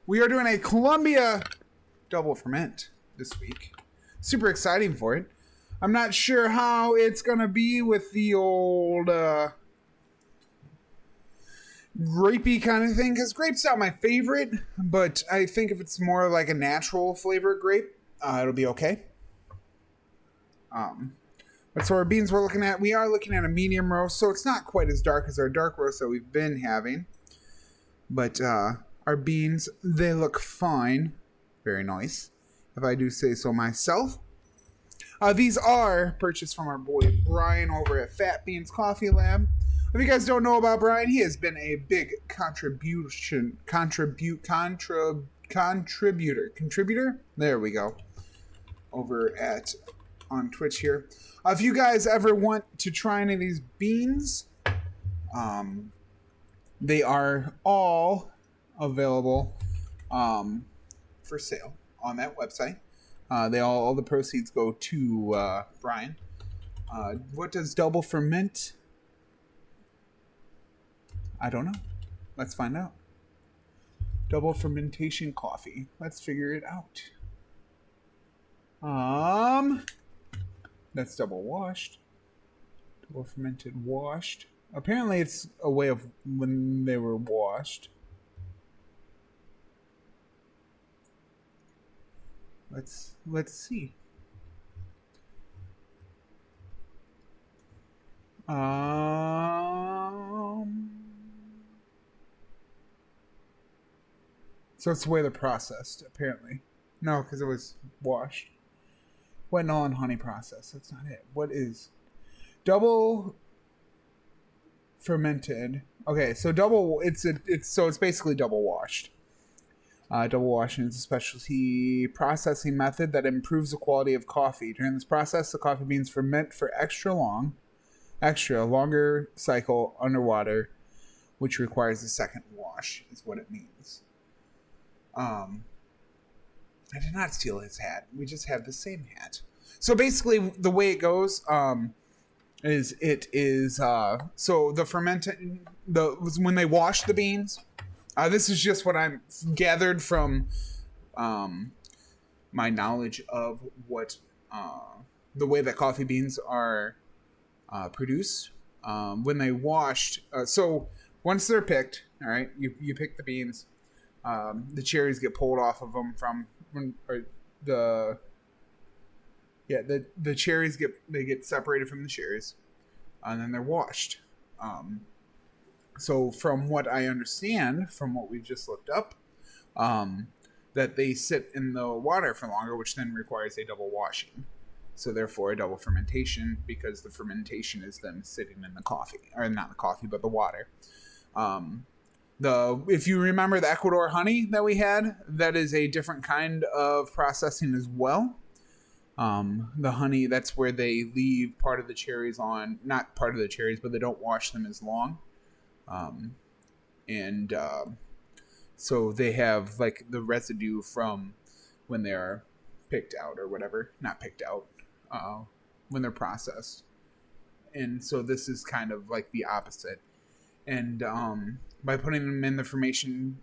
We are doing a Columbia double ferment this week. Super exciting for it. I'm not sure how it's going to be with the old grapey kind of thing, because grape's not my favorite, but I think if it's more like a natural flavor grape, it'll be okay. But so our beans we are looking at a medium roast, so it's not quite as dark as our dark roast that we've been having. But our beans, they look fine. Very nice, if I do say so myself. These are purchased from our boy Brian over at Fat Beans Coffee Lab. If you guys don't know about Brian, he has been a big contributor. There we go. Over at on Twitch here. If you guys ever want to try any of these beans, they are all available for sale on that website. All the proceeds go to Brian. What does double ferment? I don't know. Let's find out. Double fermentation coffee. Let's figure it out. That's double washed. Double fermented washed. Apparently it's a way of when they were washed. Let's see. So it's the way they're processed, apparently. No, because it was washed. Wet and all in honey process. That's not it. What is double fermented? Okay, so it's basically double washed. Double washing is a specialty processing method that improves the quality of coffee. During this process, the coffee beans ferment for longer cycle underwater, which requires a second wash, is what it means. I did not steal his hat. We just have the same hat. So basically, the way it goes is so the fermenting when they wash the beans. This is just what I'm gathered from my knowledge of what the way that coffee beans are produced. When they washed, so once they're picked, all right, you pick the beans. The cherries get pulled off of them the cherries get separated from the cherries, and then they're washed. So from what I understand, from what we just looked up, that they sit in the water for longer, which then requires a double washing. So therefore a double fermentation, because the fermentation is them sitting in the coffee, or not the coffee, but the water. If you remember the Ecuador honey that we had, that is a different kind of processing as well. The honey, that's where they leave part of the cherries on, not part of the cherries, but they don't wash them as long. So they have like the residue from when they're picked out or whatever, not picked out, when they're processed. And so this is kind of like the opposite. And, by putting them in the fermentation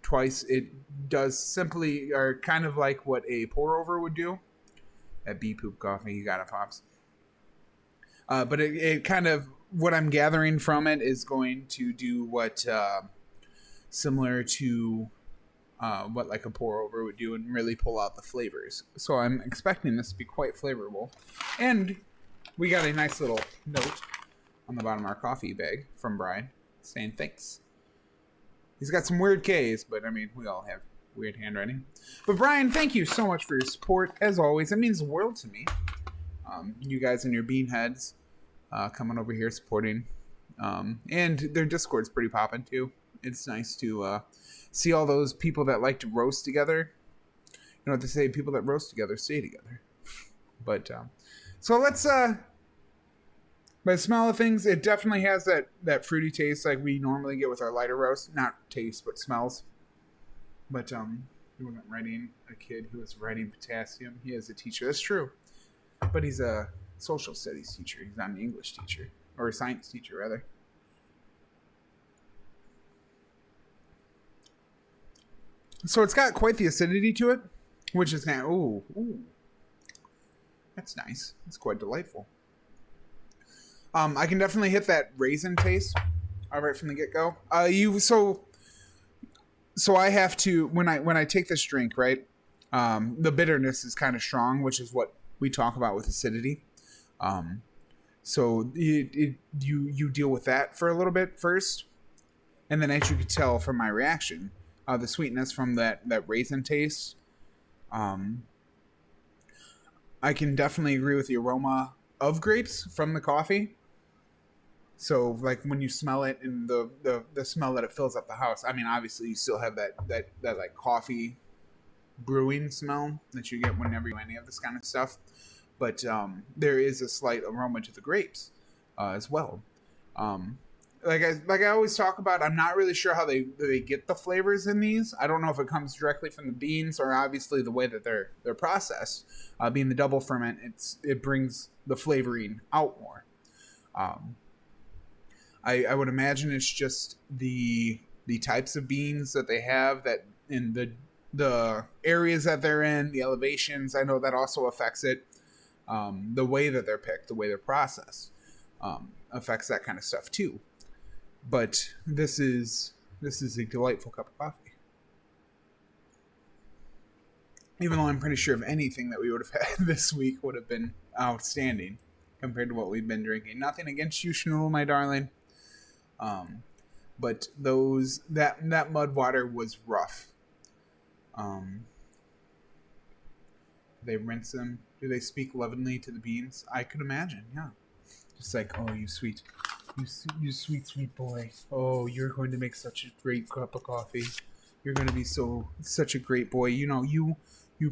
twice, it does simply, or kind of like what a pour over would do. At Bee Poop Coffee, you got it, Pops. But it kind of, what I'm gathering from it is going to do what, similar to what like a pour over would do and really pull out the flavors. So I'm expecting this to be quite flavorful. And we got a nice little note on the bottom of our coffee bag from Brian saying thanks. He's got some weird K's, but I mean, we all have weird handwriting. But Brian, thank you so much for your support. As always, it means the world to me. You guys and your bean heads coming over here supporting. And their Discord's pretty poppin' too. It's nice to see all those people that like to roast together. You know what they say, people that roast together stay together. But so let's by the smell of things, it definitely has that fruity taste like we normally get with our lighter roast. Not taste, but smells. But he wasn't writing a kid who was writing potassium. He is a teacher. That's true. But he's a social studies teacher. He's not an English teacher. Or a science teacher, rather. So it's got quite the acidity to it, which is now, ooh, that's nice. It's quite delightful. I can definitely hit that raisin taste right from the get go. So I have to when I take this drink, right? The bitterness is kind of strong, which is what we talk about with acidity. So you deal with that for a little bit first, and then as you could tell from my reaction, the sweetness from that raisin taste. I can definitely agree with the aroma of grapes from the coffee. So like when you smell it and the smell that it fills up the house. I mean, obviously you still have that like coffee brewing smell that you get whenever you do any of this kind of stuff. But there is a slight aroma to the grapes as well. Like I always talk about, I'm not really sure how they get the flavors in these. I don't know if it comes directly from the beans or obviously the way that they're processed. Being the double ferment, it brings the flavoring out more. I would imagine it's just the types of beans that they have that in the areas that they're in, the elevations. I know that also affects it. The way that they're picked, the way they're processed, affects that kind of stuff too. But this is a delightful cup of coffee. Even though I'm pretty sure if anything that we would have had this week would have been outstanding compared to what we've been drinking. Nothing against you, Shnool, my darling. But that mud water was rough. They rinse them. Do they speak lovingly to the beans? I could imagine, yeah. Just like, oh, you sweet boy. Oh, you're going to make such a great cup of coffee. You're going to be such a great boy. You know, you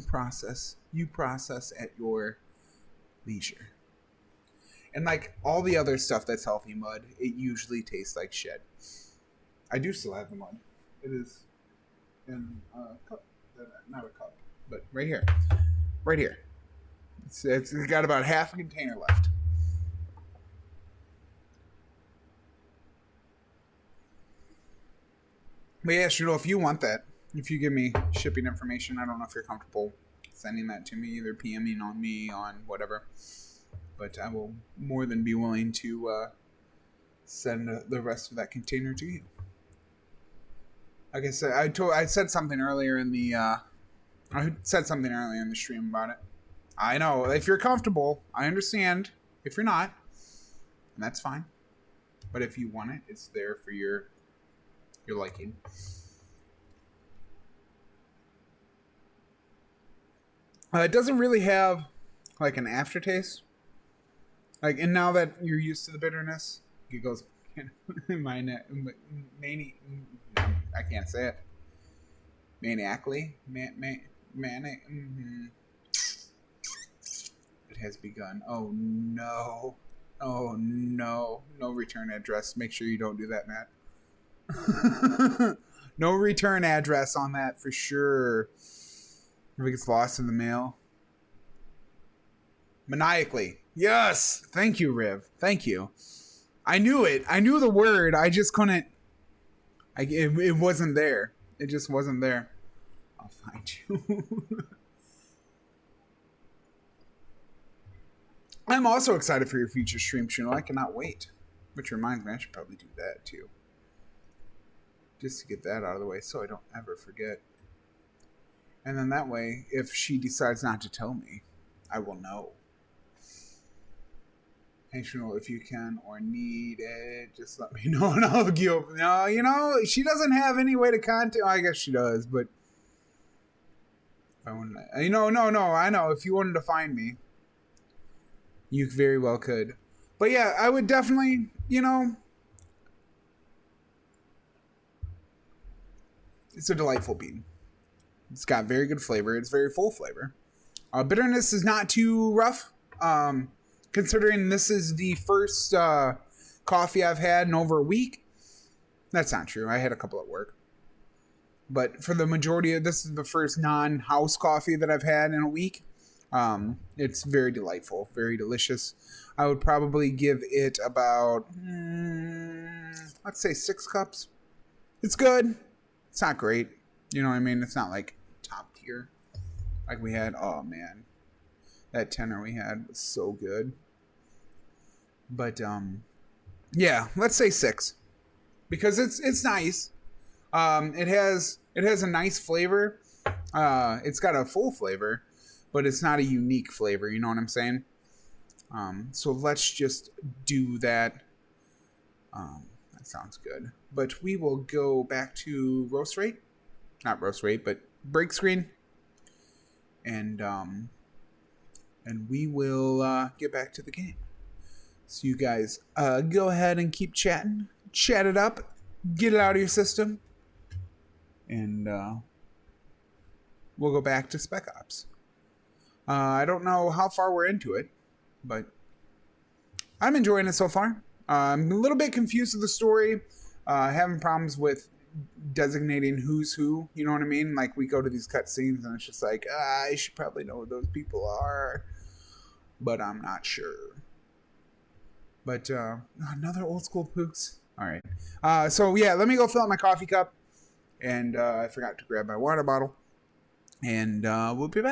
process at your leisure. And like all the other stuff that's healthy mud, it usually tastes like shit. I do still have the mud. It is in a cup. Not a cup, but right here. Right here. It's got about half a container left. But yeah, Shrudo, if you want that, if you give me shipping information, I don't know if you're comfortable sending that to me, either PMing on me on whatever. But I will more than be willing to send the rest of that container to you. Like I said, I said something earlier in the stream about it. I know if you're comfortable, I understand. If you're not, and that's fine. But if you want it, it's there for your liking. It doesn't really have like an aftertaste. Like, and now that you're used to the bitterness, it goes. I can't say it. Maniacally, manic. Mm-hmm. It has begun. Oh no! Oh no! No return address. Make sure you don't do that, Matt. No return address on that for sure. If it gets lost in the mail. Maniacally. Yes! Thank you, Riv. Thank you. I knew it. I knew the word. I just couldn't. It wasn't there. It just wasn't there. I'll find you. I'm also excited for your future stream, Chuno. I cannot wait. Which reminds me, I should probably do that too. Just to get that out of the way so I don't ever forget. And then that way, if she decides not to tell me, I will know. Hey, Chanel, if you can or need it, just let me know and I'll hook you up. No, you know, she doesn't have any way to contact. Oh, I guess she does, but I want to. No, I know. If you wanted to find me, you very well could. But yeah, I would definitely, it's a delightful bean. It's got very good flavor. It's very full flavor. Bitterness is not too rough. Considering this is the first coffee I've had in over a week. That's not true. I had a couple at work. But for the majority of this is the first non-house coffee that I've had in a week. It's very delightful, very delicious. I would probably give it about, let's say 6 cups. It's good. It's not great. You know what I mean? It's not like top tier. Like we had, oh man, that tenor we had was so good. But yeah, let's say 6 because it's nice. It has a nice flavor. It's got a full flavor, but it's not a unique flavor. You know what I'm saying? So let's just do that. That sounds good. But we will go back to roast rate, not roast rate, but break screen, and we will get back to the game. So you guys go ahead and keep chatting, chat it up, get it out of your system, and we'll go back to Spec Ops. I don't know how far we're into it, but I'm enjoying it so far. I'm a little bit confused with the story. Having problems with designating who's who. You know what I mean? Like we go to these cutscenes and it's just like, I should probably know who those people are, but I'm not sure. But another old school Pooks. All right. So yeah, let me go fill up my coffee cup, and I forgot to grab my water bottle, and we'll be back.